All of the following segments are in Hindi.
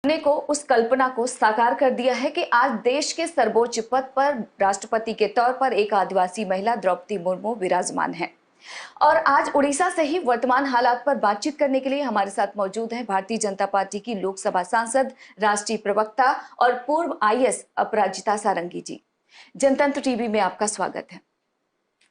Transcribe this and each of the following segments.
ने को उस कल्पना को साकार कर दिया है कि आज देश के सर्वोच्च पद पर राष्ट्रपति के तौर पर एक आदिवासी महिला द्रौपदी मुर्मू विराजमान है। और आज उड़ीसा से ही वर्तमान हालात पर बातचीत करने के लिए हमारे साथ मौजूद हैं भारतीय जनता पार्टी की लोकसभा सांसद, राष्ट्रीय प्रवक्ता और पूर्व आईएएस अपराजिता सारंगी जी। जनतंत्र टीवी में आपका स्वागत है।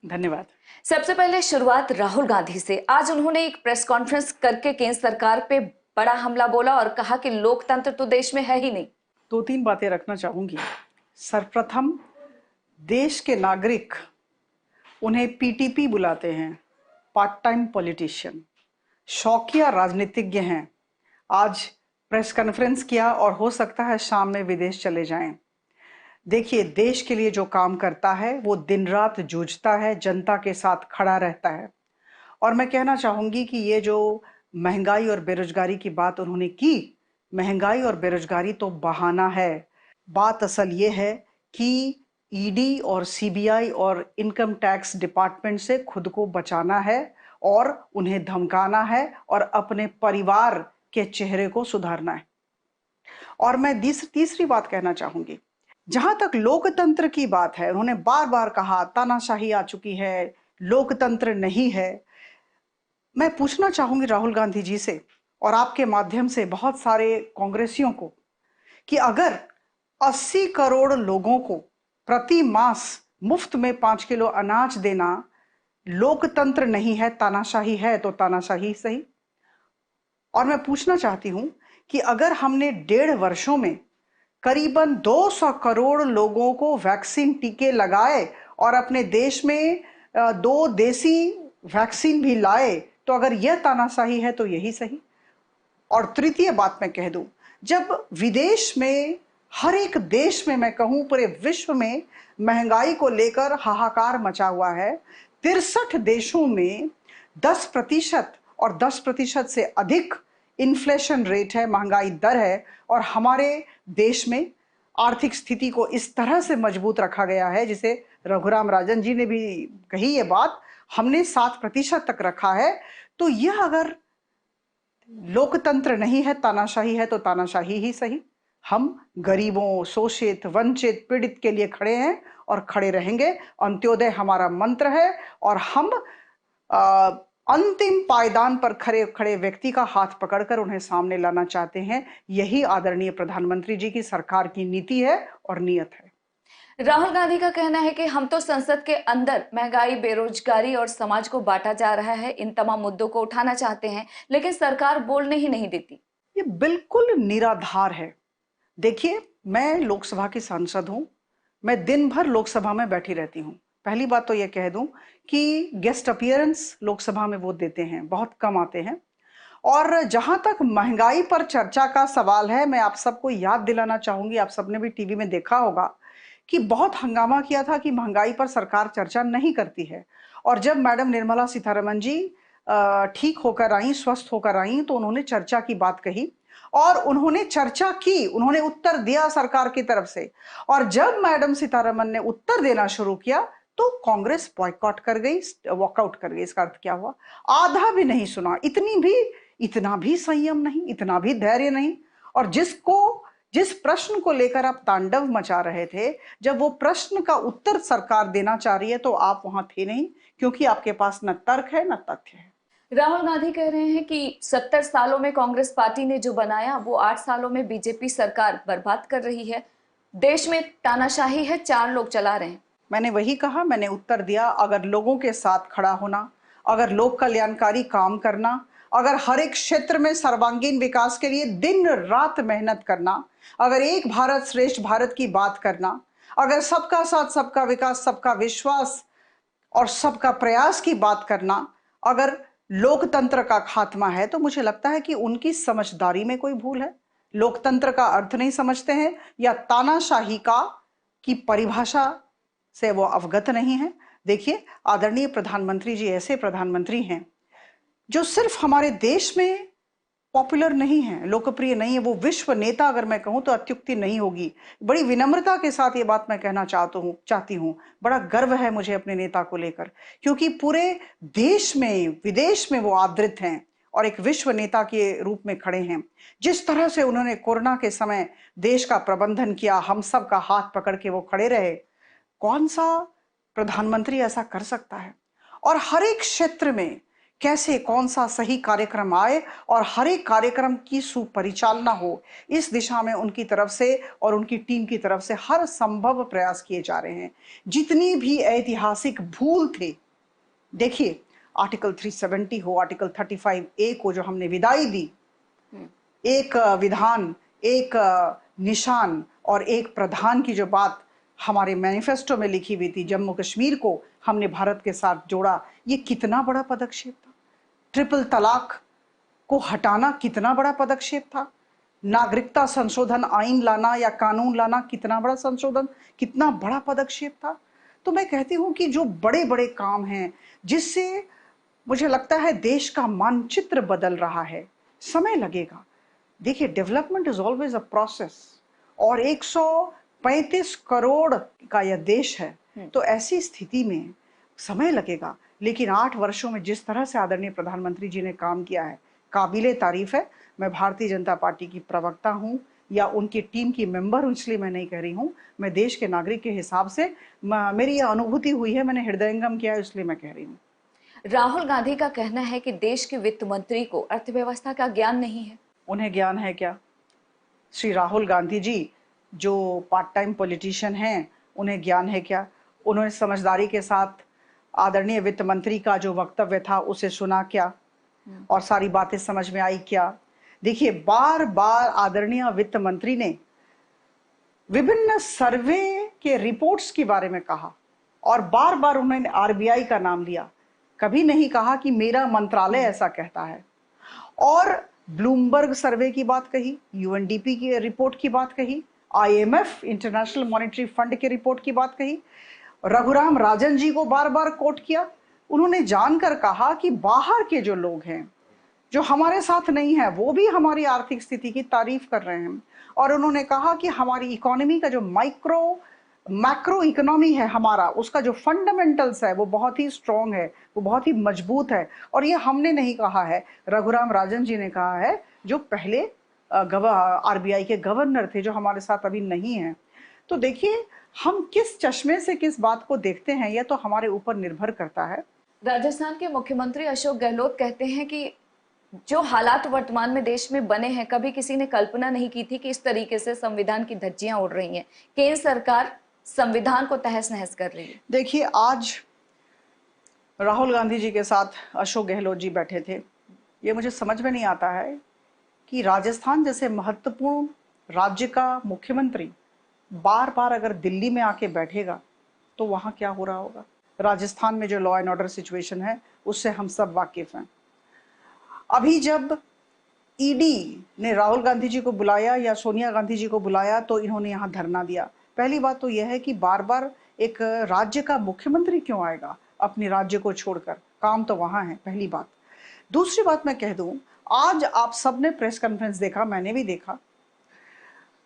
धन्यवाद। सबसे पहले शुरुआत राहुल गांधी से। आज उन्होंने एक प्रेस कॉन्फ्रेंस करके केंद्र सरकार पे बड़ा हमला बोला और कहा कि लोकतंत्र तो देश में है ही नहीं। दो तीन बातें रखना चाहूंगी। सर्वप्रथम, देश के नागरिक उन्हें पीटीपी बुलाते हैं, पार्ट टाइम पॉलिटिशियन, शौकिया राजनीतिज्ञ हैं। आज प्रेस कॉन्फ्रेंस किया और हो सकता है शाम में विदेश चले जाएं। देखिए, देश के लिए जो काम करता है वो दिन रात जूझता है, जनता के साथ खड़ा रहता है। और मैं कहना चाहूंगी कि ये जो महंगाई और बेरोजगारी की बात उन्होंने की, महंगाई और बेरोजगारी तो बहाना है। बात असल ये है कि ईडी और सीबीआई और इनकम टैक्स डिपार्टमेंट से खुद को बचाना है और उन्हें धमकाना है और अपने परिवार के चेहरे को सुधारना है। और मैं तीसरी बात कहना चाहूंगी, जहां तक लोकतंत्र की बात है, उन्होंने बार बार कहा तानाशाही आ चुकी है, लोकतंत्र नहीं है। मैं पूछना चाहूंगी राहुल गांधी जी से और आपके माध्यम से बहुत सारे कांग्रेसियों को कि अगर 80 करोड़ लोगों को प्रति मास मुफ्त में 5 किलो अनाज देना लोकतंत्र नहीं है, तानाशाही है, तो तानाशाही सही। और मैं पूछना चाहती हूं कि अगर हमने 1.5 वर्षों में करीबन 200 करोड़ लोगों को वैक्सीन टीके लगाए और अपने देश में 2 देसी वैक्सीन भी लाए, तो अगर यह तानाशाही है तो यही सही। और तृतीय बात मैं कह दूं, जब विदेश में, हर एक देश में, मैं कहूं पूरे विश्व में महंगाई को लेकर हाहाकार मचा हुआ है, 63 देशों में 10% और 10% से अधिक इन्फ्लेशन रेट है, महंगाई दर है। और हमारे देश में आर्थिक स्थिति को इस तरह से मजबूत रखा गया है, जिसे रघुराम राजन जी ने भी कही ये बात, हमने 7% तक रखा है। तो यह अगर लोकतंत्र नहीं है, तानाशाही है, तो तानाशाही ही सही। हम गरीबों, शोषित, वंचित, पीड़ित के लिए खड़े हैं और खड़े रहेंगे। अंत्योदय हमारा मंत्र है और हम अंतिम पायदान पर खड़े खड़े व्यक्ति का हाथ पकड़कर उन्हें सामने लाना चाहते हैं। यही आदरणीय प्रधानमंत्री जी की सरकार की नीति है और नीयत है। राहुल गांधी का कहना है कि हम तो संसद के अंदर महंगाई, बेरोजगारी और समाज को बांटा जा रहा है, इन तमाम मुद्दों को उठाना चाहते हैं, लेकिन सरकार बोलने ही नहीं देती। ये बिल्कुल निराधार है। देखिए, मैं लोकसभा की सांसद हूं, मैं दिन भर लोकसभा में बैठी रहती हूं। पहली बात तो ये कह दूं कि गेस्ट अपीयरेंस लोकसभा में वो देते हैं, बहुत कम आते हैं। और जहां तक महंगाई पर चर्चा का सवाल है, मैं आप सबको याद दिलाना चाहूंगी, आप सबने भी टीवी में देखा होगा कि बहुत हंगामा किया था कि महंगाई पर सरकार चर्चा नहीं करती है। और जब मैडम निर्मला सीतारमण जी ठीक होकर आई, स्वस्थ होकर आई, तो उन्होंने चर्चा की बात कही और उन्होंने चर्चा की, उन्होंने उत्तर दिया सरकार की तरफ से। और जब मैडम सीतारमण ने उत्तर देना शुरू किया तो कांग्रेस बॉयकॉट कर गई, वॉकआउट कर गई। इसका अर्थ क्या हुआ? आधा भी नहीं सुना, इतना भी संयम नहीं, इतना भी धैर्य नहीं। और जिस प्रश्न को लेकर आप तांडव मचा रहे थे, जब वो प्रश्न का उत्तर सरकार देना चाह रही है तो आप वहां थे नहीं, क्योंकि आपके पास न तर्क है न तथ्य है। राहुल गांधी कह रहे हैं कि 70 सालों में कांग्रेस पार्टी ने जो बनाया वो 8 सालों में बीजेपी सरकार बर्बाद कर रही है। देश में तानाशाही है, 4 लोग चला रहे हैं। मैंने वही कहा, मैंने उत्तर दिया। अगर लोगों के साथ खड़ा होना, अगर लोक कल्याणकारी काम करना, अगर हर एक क्षेत्र में सर्वांगीण विकास के लिए दिन रात मेहनत करना, अगर एक भारत श्रेष्ठ भारत की बात करना, अगर सबका साथ सबका विकास, सबका विश्वास और सबका प्रयास की बात करना, अगर लोकतंत्र का खात्मा है, तो मुझे लगता है कि उनकी समझदारी में कोई भूल है। लोकतंत्र का अर्थ नहीं समझते हैं या तानाशाही की परिभाषा से वो अवगत नहीं है। देखिए, आदरणीय प्रधानमंत्री जी ऐसे प्रधानमंत्री हैं जो सिर्फ हमारे देश में पॉपुलर नहीं है, लोकप्रिय नहीं है, वो विश्व नेता अगर मैं कहूं तो अत्युक्ति नहीं होगी। बड़ी विनम्रता के साथ ये बात मैं कहना चाहती हूं। बड़ा गर्व है मुझे अपने नेता को लेकर, क्योंकि पूरे देश में, विदेश में वो आदृत हैं और एक विश्व नेता के रूप में खड़े हैं। जिस तरह से उन्होंने कोरोना के समय देश का प्रबंधन किया, हम सब का हाथ पकड़ के वो खड़े रहे, कौन सा प्रधानमंत्री ऐसा कर सकता है? और हर एक क्षेत्र में कैसे कौन सा सही कार्यक्रम आए और हर एक कार्यक्रम की सुपरिचालना हो, इस दिशा में उनकी तरफ से और उनकी टीम की तरफ से हर संभव प्रयास किए जा रहे हैं। जितनी भी ऐतिहासिक भूल थे, देखिए आर्टिकल 370 हो, आर्टिकल 35A को जो हमने विदाई दी, एक विधान, एक निशान और एक प्रधान की जो बात हमारे मैनिफेस्टो में लिखी हुई थी, जम्मू कश्मीर को हमने भारत के साथ जोड़ा, ये कितना बड़ा पदक्षेप था। ट्रिपल तलाक को हटाना कितना बड़ा पदक्षेप था। नागरिकता संशोधन आइन लाना या कानून लाना कितना बड़ा संशोधन, कितना बड़ा पदक्षेप था। तो मैं कहती हूं कि जो बड़े बड़े काम हैं, जिससे मुझे लगता है देश का मानचित्र बदल रहा है, समय लगेगा। देखिए, development is always a process, और 135 करोड़ का यह देश है, तो ऐसी स्थिति में समय लगेगा। लेकिन 8 वर्षों में जिस तरह से आदरणीय प्रधानमंत्री जी ने काम किया है, काबिले तारीफ है। मैं भारतीय जनता पार्टी की प्रवक्ता हूं या उनकी टीम की मेंबर हूं, इसलिए मैं नहीं कह रही हूं, मैं देश के नागरिक के हिसाब से मेरी यह अनुभूति हुई है, मैंने हृदयंगम किया है, इसलिए मैं कह रही हूँ। राहुल गांधी का कहना है कि देश के वित्त मंत्री को अर्थव्यवस्था का ज्ञान नहीं है। उन्हें ज्ञान है क्या? श्री राहुल गांधी जी जो पार्ट टाइम पॉलिटिशियन हैं, उन्हें ज्ञान है क्या? उन्होंने समझदारी के साथ आदरणीय वित्त मंत्री का जो वक्तव्य था उसे सुना क्या, और सारी बातें समझ में आई क्या? देखिए, बार बार आदरणीय वित्त मंत्री ने विभिन्न सर्वे के रिपोर्ट्स के बारे में कहा, और बार बार उन्होंने आरबीआई का नाम लिया। कभी नहीं कहा कि मेरा मंत्रालय ऐसा कहता है। और ब्लूमबर्ग सर्वे की बात कही, यूएनडीपी की रिपोर्ट की बात कही, आईएमएफ इंटरनेशनल मॉनेटरी फंड की रिपोर्ट की बात कही, रघुराम राजन जी को बार बार कोट किया। उन्होंने जानकर कहा कि बाहर के जो लोग हैं, जो हमारे साथ नहीं है, वो भी हमारी आर्थिक स्थिति की तारीफ कर रहे हैं। और उन्होंने कहा कि हमारी इकोनॉमी का जो मैक्रो इकोनॉमी है हमारा, उसका जो फंडामेंटल्स है वो बहुत ही स्ट्रॉन्ग है, वो बहुत ही मजबूत है। और ये हमने नहीं कहा है, रघुराम राजन जी ने कहा है, जो पहले आरबीआई के गवर्नर थे, जो हमारे साथ अभी नहीं है। तो देखिए, हम किस चश्मे से किस बात को देखते हैं, यह तो हमारे ऊपर निर्भर करता है। राजस्थान के मुख्यमंत्री अशोक गहलोत कहते हैं कि जो हालात वर्तमान में देश में बने हैं, कभी किसी ने कल्पना नहीं की थी कि इस तरीके से संविधान की धज्जियां उड़ रही हैं। केंद्र सरकार संविधान को तहस नहस कर रही है। देखिए, आज राहुल गांधी जी के साथ अशोक गहलोत जी बैठे थे। ये मुझे समझ में नहीं आता है कि राजस्थान जैसे महत्वपूर्ण राज्य का मुख्यमंत्री बार बार अगर दिल्ली में आके बैठेगा तो वहां क्या हो रहा होगा। राजस्थान में जो लॉ एंड ऑर्डर सिचुएशन है उससे हम सब वाकिफ हैं। अभी जब ईडी ने राहुल गांधी जी को बुलाया या सोनिया गांधी जी को बुलाया तो इन्होंने यहाँ धरना दिया। पहली बात तो यह है कि बार बार एक राज्य का मुख्यमंत्री क्यों आएगा अपने राज्य को छोड़कर, काम तो वहां है, पहली बात। दूसरी बात मैं कह दूं, आज आप सबने प्रेस कॉन्फ्रेंस देखा, मैंने भी देखा,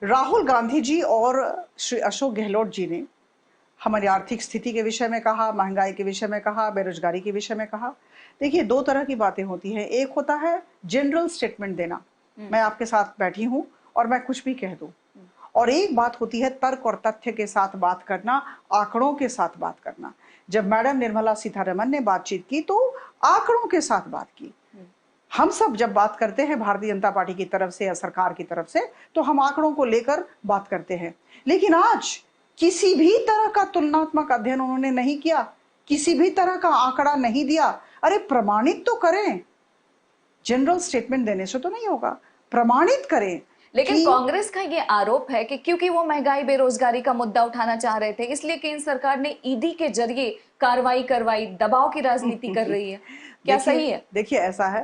राहुल गांधी जी और श्री अशोक गहलोत जी ने हमारी आर्थिक स्थिति के विषय में कहा, महंगाई के विषय में कहा, बेरोजगारी के विषय में कहा। देखिए, दो तरह की बातें होती हैं। एक होता है जनरल स्टेटमेंट देना, मैं आपके साथ बैठी हूं और मैं कुछ भी कह दूं, और एक बात होती है तर्क और तथ्य के साथ बात करना, आंकड़ों के साथ बात करना। जब मैडम निर्मला सीतारमण ने बातचीत की तो आंकड़ों के साथ बात की। हम सब जब बात करते हैं भारतीय जनता पार्टी की तरफ से या सरकार की तरफ से, तो हम आंकड़ों को लेकर बात करते हैं। लेकिन आज किसी भी तरह का तुलनात्मक अध्ययन उन्होंने नहीं किया, किसी भी तरह का आंकड़ा नहीं दिया। अरे प्रमाणित तो करें, जनरल स्टेटमेंट देने से तो नहीं होगा, प्रमाणित करें। लेकिन कांग्रेस का ये आरोप है कि क्योंकि वो महंगाई बेरोजगारी का मुद्दा उठाना चाह रहे थे, इसलिए केंद्र सरकार ने ईडी के जरिए कार्रवाई करवाई, दबाव की राजनीति कर रही है। क्या सही है? देखिए, ऐसा है,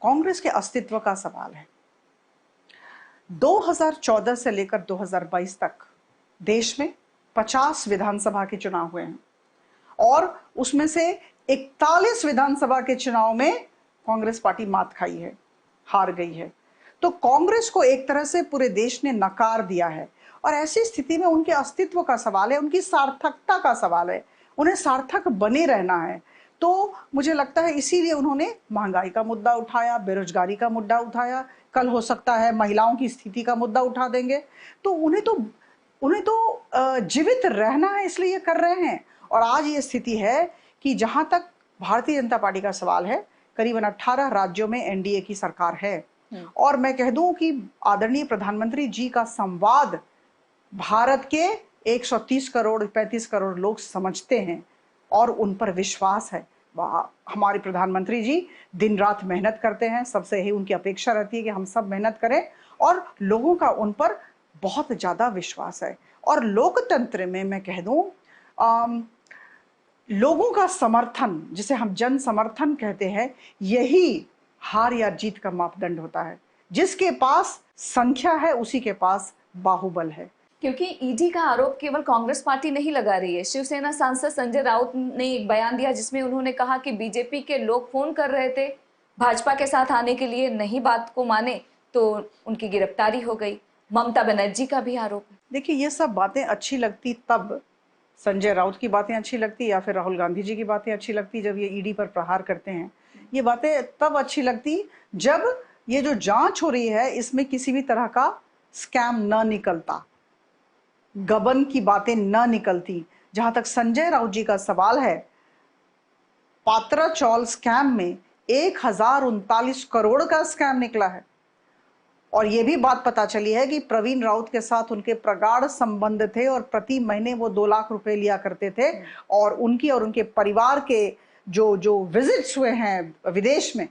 कांग्रेस के अस्तित्व का सवाल है। 2014 से लेकर 2022 तक देश में 50 विधानसभा के चुनाव हुए हैं, और उसमें से 41 विधानसभा के चुनाव में कांग्रेस पार्टी मात खाई है, हार गई है। तो कांग्रेस को एक तरह से पूरे देश ने नकार दिया है, और ऐसी स्थिति में उनके अस्तित्व का सवाल है, उनकी सार्थकता का सवाल है, उन्हें सार्थक बने रहना है। तो मुझे लगता है इसीलिए उन्होंने महंगाई का मुद्दा उठाया, बेरोजगारी का मुद्दा उठाया, कल हो सकता है महिलाओं की स्थिति का मुद्दा उठा देंगे। तो उन्हें तो जीवित रहना है, इसलिए ये कर रहे हैं। और आज ये स्थिति है कि जहां तक भारतीय जनता पार्टी का सवाल है, करीबन 18 राज्यों में एनडीए की सरकार है। और मैं कह दूं कि आदरणीय प्रधानमंत्री जी का संवाद भारत के 130 करोड़ 35 करोड़ लोग समझते हैं और उन पर विश्वास है। हमारे प्रधानमंत्री जी दिन रात मेहनत करते हैं, सबसे यही उनकी अपेक्षा रहती है कि हम सब मेहनत करें, और लोगों का उन पर बहुत ज्यादा विश्वास है। और लोकतंत्र में मैं कह दूं, लोगों का समर्थन, जिसे हम जन समर्थन कहते हैं, यही हार या जीत का मापदंड होता है। जिसके पास संख्या है उसी के पास बाहुबल है। क्योंकि ईडी का आरोप केवल कांग्रेस पार्टी नहीं लगा रही है। शिवसेना सांसद संजय राउत ने एक बयान दिया जिसमें उन्होंने कहा कि बीजेपी के लोग फोन कर रहे थे भाजपा के साथ आने के लिए, नहीं बात को माने तो उनकी गिरफ्तारी हो गई। ममता बनर्जी का भी आरोप है। देखिए, ये सब बातें अच्छी लगती तब, संजय राउत की बातें अच्छी लगती या फिर राहुल गांधी जी की बातें अच्छी लगती जब ये ईडी पर प्रहार करते हैं। ये बातें तब अच्छी लगती जब ये जो जांच हो रही है इसमें किसी भी तरह का स्कैम न निकलता, गबन की बातें न निकलती। जहां तक संजय राउत जी का सवाल है, पात्रा चौल स्कैम में 1039 करोड़ का स्कैम निकला है। और यह भी बात पता चली है कि प्रवीण राउत के साथ उनके प्रगाढ़ संबंध थे और प्रति महीने वो 2 लाख रुपए लिया करते थे। और उनकी और उनके परिवार के जो जो विजिट्स हुए हैं विदेश में,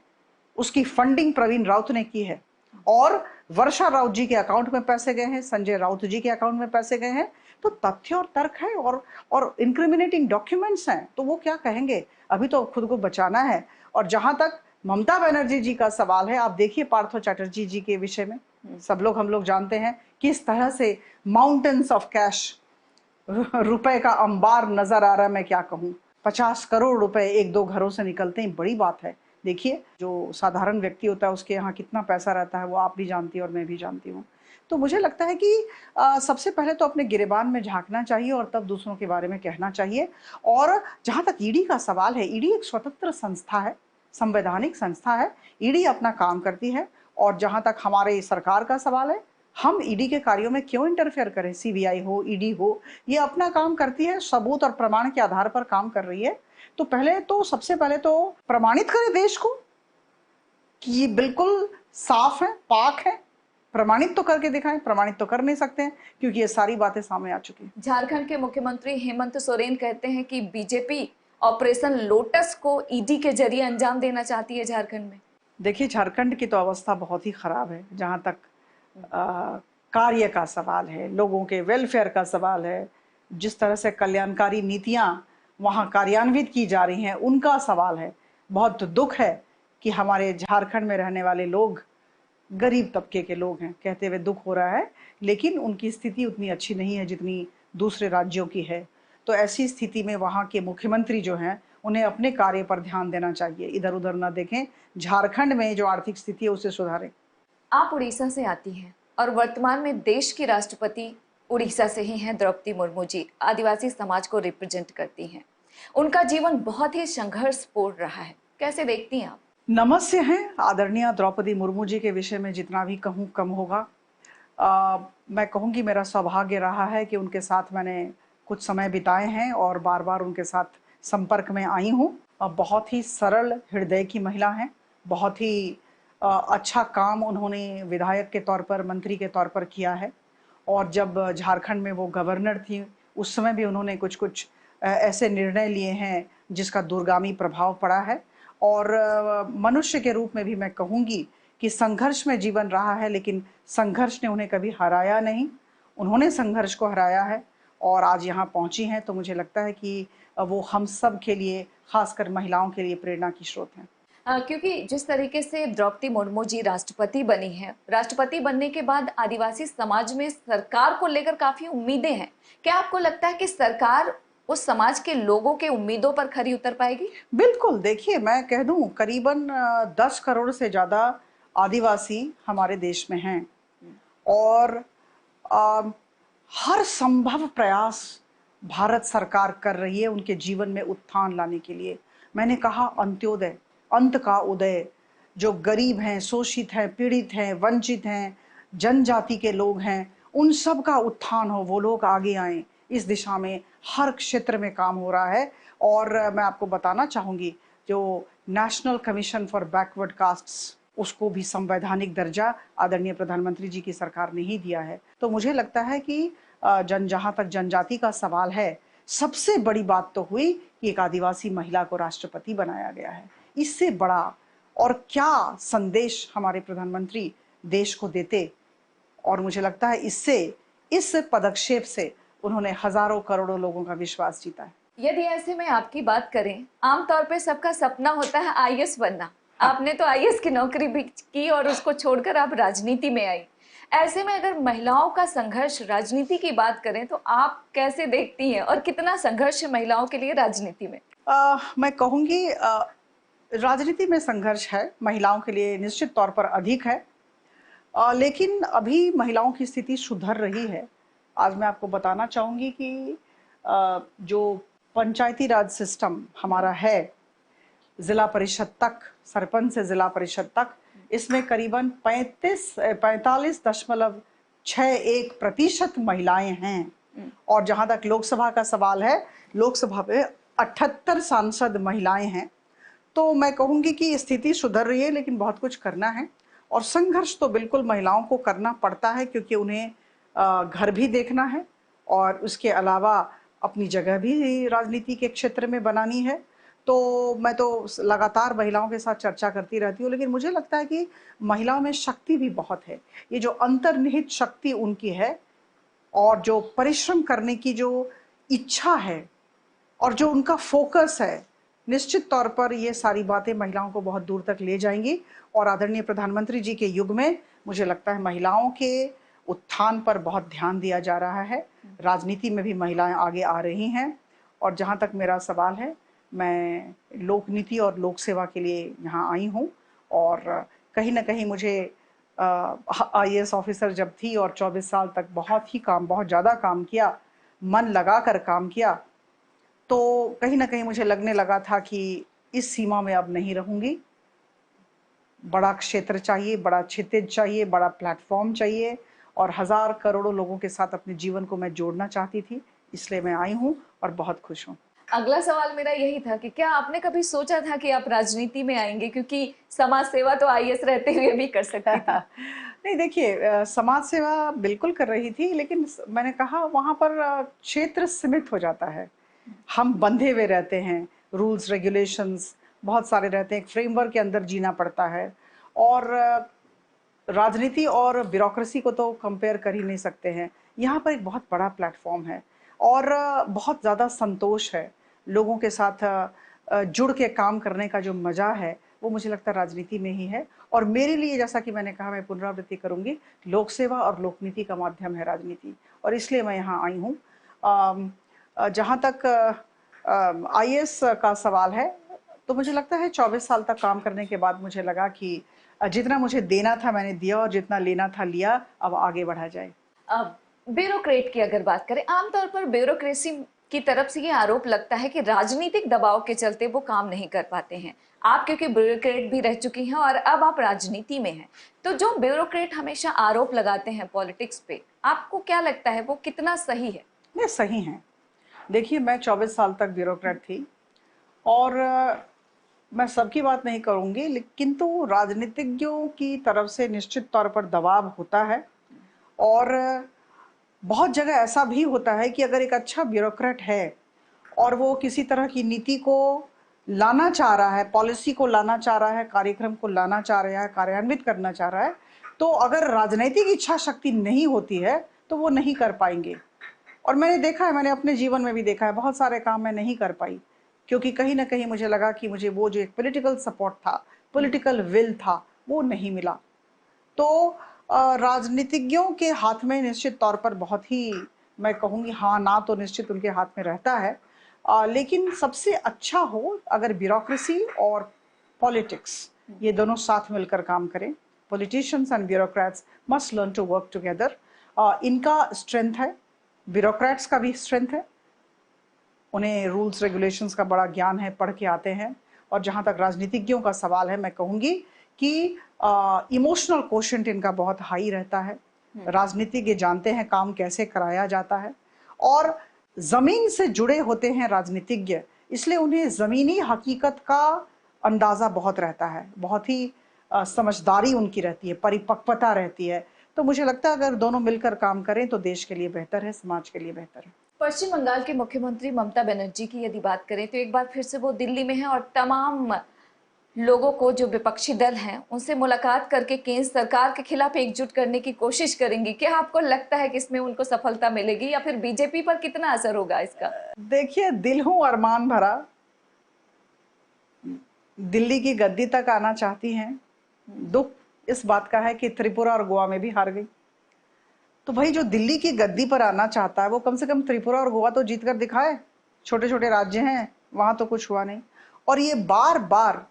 उसकी फंडिंग प्रवीण राउत ने की है। और वर्षा राउत जी के अकाउंट में पैसे गए हैं, संजय राउत जी के अकाउंट में पैसे गए हैं। तो तथ्य और तर्क है और इंक्रिमिनेटिंग डॉक्यूमेंट्स हैं, तो वो क्या कहेंगे? अभी तो खुद को बचाना है। और जहां तक ममता बनर्जी जी का सवाल है, आप देखिए पार्थो चैटर्जी जी के विषय में हम लोग जानते हैं किस तरह से माउंटेन्स ऑफ कैश, रुपए का अंबार नजर आ रहा है। मैं क्या कहूँ, 50 करोड़ रुपए 1-2 घरों से निकलते हैं, बड़ी बात है। देखिए, जो साधारण व्यक्ति होता है उसके यहाँ कितना पैसा रहता है वो आप भी जानती हैं और मैं भी जानती हूँ। तो मुझे लगता है कि सबसे पहले तो अपने गिरेबान में झांकना चाहिए और तब दूसरों के बारे में कहना चाहिए। और जहां तक ईडी का सवाल है, ईडी एक स्वतंत्र संस्था है, संवैधानिक संस्था है, ईडी अपना काम करती है। और जहां तक हमारे सरकार का सवाल है, हम ईडी के कार्यों में क्यों इंटरफेयर करें? सीबीआई हो, ईडी हो, ये अपना काम करती है, सबूत और प्रमाण के आधार पर काम कर रही है। तो सबसे पहले तो प्रमाणित करें देश को कि ये बिल्कुल साफ है, पाक है। प्रमाणित तो करके दिखाएं। प्रमाणित तो कर नहीं सकते हैं क्योंकि ये सारी बातें सामने आ चुकी हैं। झारखंड के मुख्यमंत्री हेमंत सोरेन कहते हैं कि बीजेपी ऑपरेशन लोटस को ईडी के जरिए अंजाम देना चाहती है झारखंड में। देखिए, झारखंड की तो अवस्था बहुत ही खराब है। जहां तक कार्य का सवाल है, लोगों के वेलफेयर का सवाल है, जिस तरह से कल्याणकारी नीतियां वहां कार्यान्वित की जा रही हैं, उनका सवाल है। बहुत दुख है कि हमारे झारखंड में रहने वाले लोग गरीब तबके के लोग हैं, कहते हुए दुख हो रहा है, लेकिन उनकी स्थिति उतनी अच्छी नहीं है जितनी दूसरे राज्यों की है। तो ऐसी स्थिति में वहाँ के मुख्यमंत्री जो हैं, उन्हें अपने कार्य पर ध्यान देना चाहिए, इधर उधर ना देखें। झारखंड में जो आर्थिक स्थिति है उसे सुधारें। आप उड़ीसा से आती हैं और वर्तमान में देश की राष्ट्रपति उड़ीसा से ही हैं। द्रौपदी मुर्मू जी आदिवासी समाज को रिप्रेजेंट करती हैं। उनका जीवन बहुत ही संघर्षपूर्ण रहा है, कैसे देखती हैं आप? नमस्ते हैं। आदरणीय द्रौपदी मुर्मू जी के विषय में जितना भी कहूँ कम होगा। मैं कहूँगी मेरा सौभाग्य रहा है कि उनके साथ मैंने कुछ समय बिताए हैं और बार बार उनके साथ संपर्क में आई हूँ। बहुत ही सरल हृदय की महिला हैं। बहुत ही अच्छा काम उन्होंने विधायक के तौर पर, मंत्री के तौर पर किया है। और जब झारखंड में वो गवर्नर थी उस समय भी उन्होंने कुछ कुछ ऐसे निर्णय लिए हैं जिसका दूरगामी प्रभाव पड़ा है। और मनुष्य के रूप में भी मैं कहूँगी कि संघर्ष में जीवन रहा है, लेकिन संघर्ष ने उन्हें कभी हराया नहीं। उन्होंने संघर्ष को हराया है और आज यहाँ पहुँची हैं। तो मुझे लगता है कि वो हम सब के लिए, खासकर महिलाओं के लिए प्रेरणा की स्रोत हैं। क्योंकि जिस तरीके से द्रौपदी मुर्मू जी राष्ट्रपति बनी हैं, राष्ट्रपति बनने के बाद आदिवासी समाज में सरकार को लेकर काफी उम्मीदें हैं। क्या आपको लगता है कि सरकार उस समाज के लोगों के उम्मीदों पर खरी उतर पाएगी? बिल्कुल। देखिए, मैं कह दूं करीबन 10 करोड़ से ज्यादा आदिवासी हमारे देश में हैं और हर संभव प्रयास भारत सरकार कर रही है उनके जीवन में उत्थान लाने के लिए। मैंने कहा अंत्योदय, अंत का उदय। जो गरीब हैं, शोषित हैं, पीड़ित हैं, वंचित हैं, जनजाति के लोग हैं, उन सब का उत्थान हो, वो लोग आगे आएं। इस दिशा में हर क्षेत्र में काम हो रहा है। और मैं आपको बताना चाहूँगी, जो national commission for backward castes, उसको भी संवैधानिक दर्जा आदरणीय प्रधानमंत्री जी की सरकार ने ही दिया है। तो मुझे लगता है कि जहाँ तक जनजाति का सवाल है, सबसे बड़ी बात तो हुई कि एक आदिवासी महिला को राष्ट्रपति बनाया गया है। इससे बड़ा और क्या संदेश हमारे प्रधानमंत्री देश को देते। और मुझे लगता है इससे, इस पदक्षेप से उन्होंने हजारों करोड़ों लोगों का विश्वास जीता है। यदि ऐसे में आपकी बात करें, आमतौर पे सबका सपना होता है आईएएस बनना। हाँ। आपने तो आईएएस की नौकरी भी की और उसको छोड़कर आप राजनीति में आई। ऐसे में अगर महिलाओं का संघर्ष, राजनीति की बात करें, तो आप कैसे देखती हैं और कितना संघर्ष है महिलाओं के लिए राजनीति में? मैं कहूँगी राजनीति में संघर्ष है, महिलाओं के लिए निश्चित तौर पर अधिक है। लेकिन अभी महिलाओं की स्थिति सुधर रही है। आज मैं आपको बताना चाहूँगी कि जो पंचायती राज सिस्टम हमारा है, जिला परिषद तक, सरपंच से जिला परिषद तक, इसमें करीबन 45.61% महिलाएं हैं। और जहां तक लोकसभा का सवाल है, लोकसभा में 78 सांसद महिलाएं हैं। तो मैं कहूँगी कि स्थिति सुधर रही है, लेकिन बहुत कुछ करना है। और संघर्ष तो बिल्कुल महिलाओं को करना पड़ता है, क्योंकि उन्हें घर भी देखना है और उसके अलावा अपनी जगह भी राजनीति के क्षेत्र में बनानी है। तो मैं तो लगातार महिलाओं के साथ चर्चा करती रहती हूँ, लेकिन मुझे लगता है कि महिलाओं में शक्ति भी बहुत है। ये जो अंतर्निहित शक्ति उनकी है, और जो परिश्रम करने की जो इच्छा है, और जो उनका फोकस है, निश्चित तौर पर ये सारी बातें महिलाओं को बहुत दूर तक ले जाएंगी। और आदरणीय प्रधानमंत्री जी के युग में मुझे लगता है महिलाओं के उत्थान पर बहुत ध्यान दिया जा रहा है। राजनीति में भी महिलाएं आगे आ रही हैं। और जहाँ तक मेरा सवाल है, मैं लोकनीति और लोक सेवा के लिए यहाँ आई हूँ। और कहीं ना कहीं मुझे आईएएस ऑफिसर जब थी और 24 साल तक बहुत ज़्यादा काम किया, मन लगा कर काम किया, तो कहीं ना कहीं मुझे लगने लगा था कि इस सीमा में अब नहीं रहूंगी। बड़ा क्षेत्र चाहिए, बड़ा क्षितिज चाहिए, बड़ा प्लेटफॉर्म चाहिए, और हजार करोड़ों लोगों के साथ अपने जीवन को मैं जोड़ना चाहती थी। इसलिए मैं आई हूँ और बहुत खुश हूँ। अगला सवाल मेरा यही था कि क्या आपने कभी सोचा था कि आप राजनीति में आएंगे, क्योंकि समाज सेवा तो आईएएस रहते हुए भी कर सकती थी? नहीं, देखिए, समाज सेवा बिल्कुल कर रही थी, लेकिन मैंने कहा वहाँ पर क्षेत्र सीमित हो जाता है। हम बंधे हुए रहते हैं, रूल्स रेगुलेशंस बहुत सारे रहते हैं, एक फ्रेमवर्क के अंदर जीना पड़ता है। और राजनीति और ब्यूरोक्रेसी को तो कंपेयर कर ही नहीं सकते हैं। यहाँ पर एक बहुत बड़ा प्लेटफॉर्म है और बहुत ज़्यादा संतोष है। लोगों के साथ जुड़ के काम करने का जो मज़ा है, वो मुझे लगता है राजनीति में ही है। और मेरे लिए, जैसा कि मैंने कहा, मैं पुनरावृत्ति करूँगी, लोक सेवा और लोकनीति का माध्यम है राजनीति, और इसलिए मैं यहाँ आई हूँ। जहाँ तक आईएएस का सवाल है, तो मुझे लगता है 24 साल तक काम करने के बाद मुझे लगा कि जितना मुझे देना था मैंने दिया, और जितना लेना था लिया। अब आगे बढ़ा जाए। अब ब्यूरोक्रेट की अगर बात करें, आमतौर पर ब्यूरोक्रेसी की तरफ से ये आरोप लगता है कि राजनीतिक दबाव के चलते वो काम नहीं कर पाते हैं। आप क्योंकि ब्यूरोक्रेट भी रह चुकी हैं और अब आप राजनीति में हैं, तो जो ब्यूरोक्रेट हमेशा आरोप लगाते हैं पॉलिटिक्स पे, आपको क्या लगता है वो कितना सही है? ये सही है। देखिए, मैं 24 साल तक ब्यूरोक्रेट थी, और मैं सबकी बात नहीं करूंगी, लेकिन तो राजनीतिज्ञों की तरफ से निश्चित तौर पर दबाव होता है। और बहुत जगह ऐसा भी होता है कि अगर एक अच्छा ब्यूरोक्रेट है और वो किसी तरह की नीति को लाना चाह रहा है, पॉलिसी को लाना चाह रहा है, कार्यक्रम को लाना चाह रहा है, कार्यान्वित करना चाह रहा है, तो अगर राजनीतिक इच्छा शक्ति नहीं होती है तो वो नहीं कर पाएंगे। और मैंने देखा है, मैंने अपने जीवन में भी देखा है, बहुत सारे काम मैं नहीं कर पाई, क्योंकि कहीं ना कहीं मुझे लगा कि मुझे वो जो एक पॉलिटिकल सपोर्ट था, पॉलिटिकल विल था, वो नहीं मिला। तो राजनीतिज्ञों के हाथ में निश्चित तौर पर बहुत ही, मैं कहूँगी हाँ ना, तो निश्चित उनके हाथ में रहता है। लेकिन सबसे अच्छा हो अगर ब्यूरोक्रेसी और पॉलिटिक्स ये दोनों साथ मिलकर काम करें। Politicians and bureaucrats must learn to work together. इनका स्ट्रेंथ है, ब्यूरोक्रेट्स का भी स्ट्रेंथ है, उन्हें रूल्स रेगुलेशंस का बड़ा ज्ञान है, पढ़ के आते हैं। और जहां तक राजनीतिज्ञों का सवाल है, मैं कहूंगी कि इमोशनल कोशेंट इनका बहुत हाई रहता है। राजनीतिज्ञ जानते हैं काम कैसे कराया जाता है और जमीन से जुड़े होते हैं राजनीतिज्ञ, इसलिए उन्हें जमीनी हकीकत का अंदाजा बहुत रहता है, बहुत ही समझदारी उनकी रहती है, परिपक्वता रहती है। तो मुझे लगता है अगर दोनों मिलकर काम करें तो देश के लिए बेहतर है, समाज के लिए बेहतर है। पश्चिम बंगाल की मुख्यमंत्री ममता बनर्जी की यदि बात करें तो एक बार फिर से वो दिल्ली में है और तमाम लोगों को, जो विपक्षी दल हैं, उनसे मुलाकात करके केंद्र सरकार के खिलाफ एकजुट करने की कोशिश करेंगी। क्या आपको लगता है कि इसमें उनको सफलता मिलेगी या फिर बीजेपी पर कितना असर होगा इसका? देखिए, दिल हूं अरमान भरा, दिल्ली की गद्दी तक आना चाहती हैं। दुख इस बात का है कि त्रिपुरा और गोवा में भी हार गई। तो भाई, जो दिल्ली की गद्दी पर आना चाहता है वो कम से कम त्रिपुरा और गोवा तो जीत कर दिखाए। छोटे छोटे राज्य हैं, वहां तो कुछ हुआ नहीं। और ये बार बार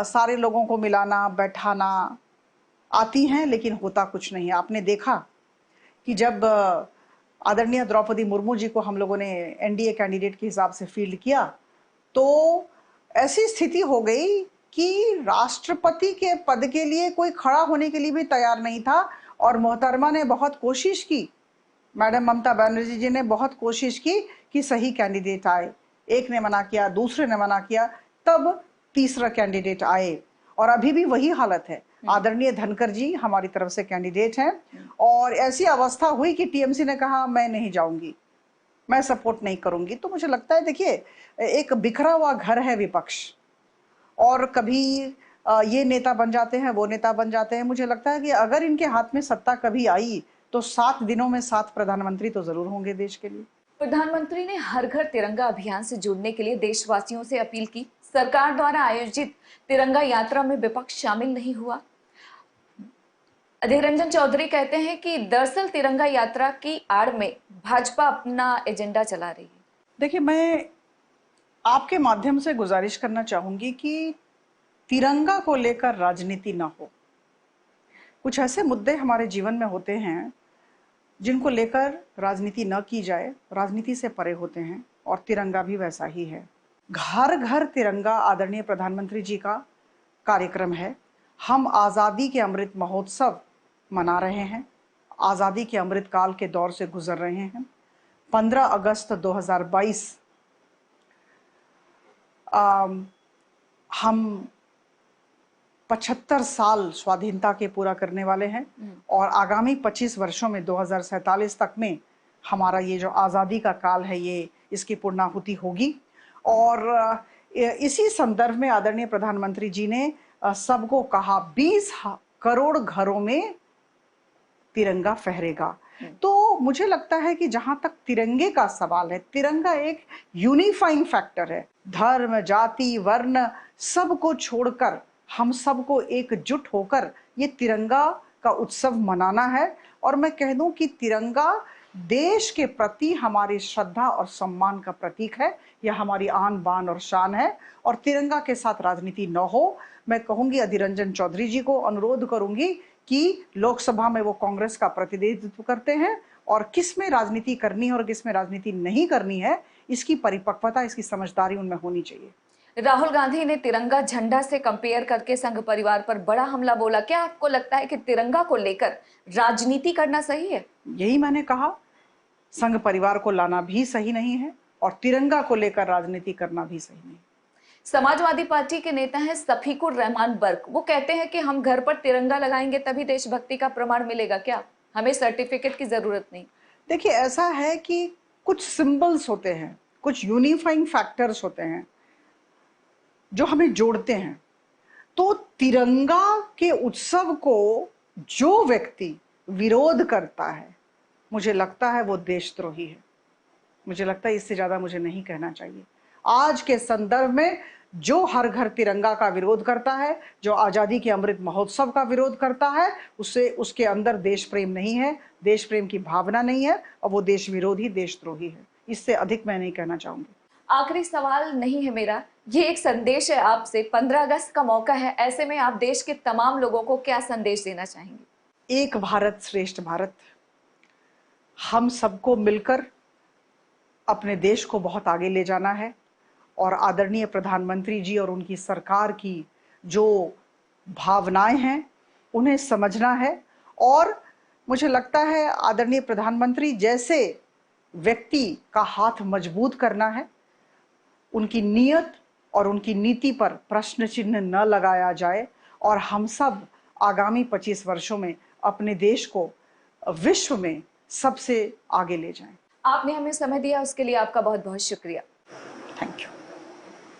सारे लोगों को मिलाना बैठाना आती हैं, लेकिन होता कुछ नहीं है। आपने देखा कि जब आदरणीय द्रौपदी मुर्मू जी को हम लोगों ने एनडीए कैंडिडेट के हिसाब से फील्ड किया, तो ऐसी स्थिति हो गई कि राष्ट्रपति के पद के लिए कोई खड़ा होने के लिए भी तैयार नहीं था। और मोहतरमा ने बहुत कोशिश की, मैडम ममता बनर्जी जी ने बहुत कोशिश की कि सही कैंडिडेट आए। एक ने मना किया, दूसरे ने मना किया, तब तीसरा कैंडिडेट आए और अभी भी वही हालत है। आदरणीय धनखड़ जी हमारी तरफ से कैंडिडेट हैं और ऐसी अवस्था हुई कि टीएमसी ने कहा मैं नहीं जाऊंगी, मैं सपोर्ट नहीं करूंगी। तो मुझे लगता है, देखिए, एक बिखरा हुआ घर है विपक्ष, और कभी ये नेता बन जाते हैं, वो नेता बन जाते हैं। मुझे लगता है कि अगर इनके हाथ में सत्ता कभी आई तो 7 दिनों में 7 प्रधानमंत्री तो जरूर होंगे देश के लिए। प्रधानमंत्री ने हर घर तिरंगा अभियान से जुड़ने के लिए देशवासियों से अपील की। सरकार द्वारा आयोजित तिरंगा यात्रा में विपक्ष शामिल नहीं हुआ। अधीर रंजन चौधरी कहते हैं कि दरअसल तिरंगा यात्रा की आड़ में भाजपा अपना एजेंडा चला रही है। देखिए, मैं आपके माध्यम से गुजारिश करना चाहूंगी कि तिरंगा को लेकर राजनीति ना हो। कुछ ऐसे मुद्दे हमारे जीवन में होते हैं जिनको लेकर राजनीति न की जाए, राजनीति से परे होते हैं, और तिरंगा भी वैसा ही है। घर घर तिरंगा आदरणीय प्रधानमंत्री जी का कार्यक्रम है। हम आज़ादी के अमृत महोत्सव मना रहे हैं, आज़ादी के अमृत काल के दौर से गुजर रहे हैं। 15 अगस्त 2022 हम 75 साल स्वाधीनता के पूरा करने वाले हैं और आगामी 25 वर्षों में 2047 तक में हमारा ये जो आज़ादी का काल है, ये इसकी पूर्णाहुति होगी। और इसी संदर्भ में आदरणीय प्रधानमंत्री जी ने सबको कहा 20 करोड़ घरों में तिरंगा फहरेगा। तो मुझे लगता है कि जहां तक तिरंगे का सवाल है, तिरंगा एक यूनिफाइंग फैक्टर है। धर्म, जाति, वर्ण सबको छोड़कर हम सबको एकजुट होकर ये तिरंगा का उत्सव मनाना है। और मैं कह दूं कि तिरंगा देश के प्रति हमारी श्रद्धा और सम्मान का प्रतीक है, यह हमारी आन बान और शान है। और तिरंगा के साथ राजनीति न हो। मैं कहूंगी, अधीर रंजन चौधरी जी को अनुरोध करूंगी कि लोकसभा में वो कांग्रेस का प्रतिनिधित्व करते हैं और किस में राजनीति करनी है और किस में राजनीति नहीं करनी है, इसकी परिपक्वता, इसकी समझदारी उनमें होनी चाहिए। राहुल गांधी ने तिरंगा झंडा से कंपेयर करके संघ परिवार पर बड़ा हमला बोला। क्या आपको लगता है कि तिरंगा को लेकर राजनीति करना सही है? यही मैंने कहा, संघ परिवार को लाना भी सही नहीं है और तिरंगा को लेकर राजनीति करना भी सही नहीं। समाजवादी पार्टी के नेता हैं सफीकुर रहमान बर्क, वो कहते हैं कि हम घर पर तिरंगा लगाएंगे तभी देशभक्ति का प्रमाण मिलेगा, क्या हमें सर्टिफिकेट की जरूरत नहीं? देखिए, ऐसा है कि कुछ सिंबल्स होते हैं, कुछ यूनिफाइंग फैक्टर्स होते हैं जो हमें जोड़ते हैं। तो तिरंगा के उत्सव को जो व्यक्ति विरोध करता है, मुझे लगता है वो देशद्रोही है। मुझे लगता है इससे ज्यादा मुझे नहीं कहना चाहिए। आज के संदर्भ में जो हर घर तिरंगा का विरोध करता है, जो आजादी के अमृत महोत्सव का विरोध करता है, उसके अंदर देश प्रेम नहीं है, देश प्रेम की भावना नहीं है, और वो देश विरोधी, देशद्रोही है। इससे अधिक मैं नहीं कहना चाहूंगी। आखिरी सवाल नहीं है मेरा, ये एक संदेश है आपसे। 15 अगस्त का मौका है, ऐसे में आप देश के तमाम लोगों को क्या संदेश देना चाहेंगे? एक भारत श्रेष्ठ भारत। हम सबको मिलकर अपने देश को बहुत आगे ले जाना है और आदरणीय प्रधानमंत्री जी और उनकी सरकार की जो भावनाएं हैं उन्हें समझना है। और मुझे लगता है आदरणीय प्रधानमंत्री जैसे व्यक्ति का हाथ मजबूत करना है, उनकी नीयत और उनकी नीति पर प्रश्न चिन्ह न लगाया जाए और हम सब आगामी 25 वर्षों में अपने देश को विश्व में सबसे आगे ले जाएं। आपने हमें समय दिया, उसके लिए आपका बहुत बहुत शुक्रिया। Thank you.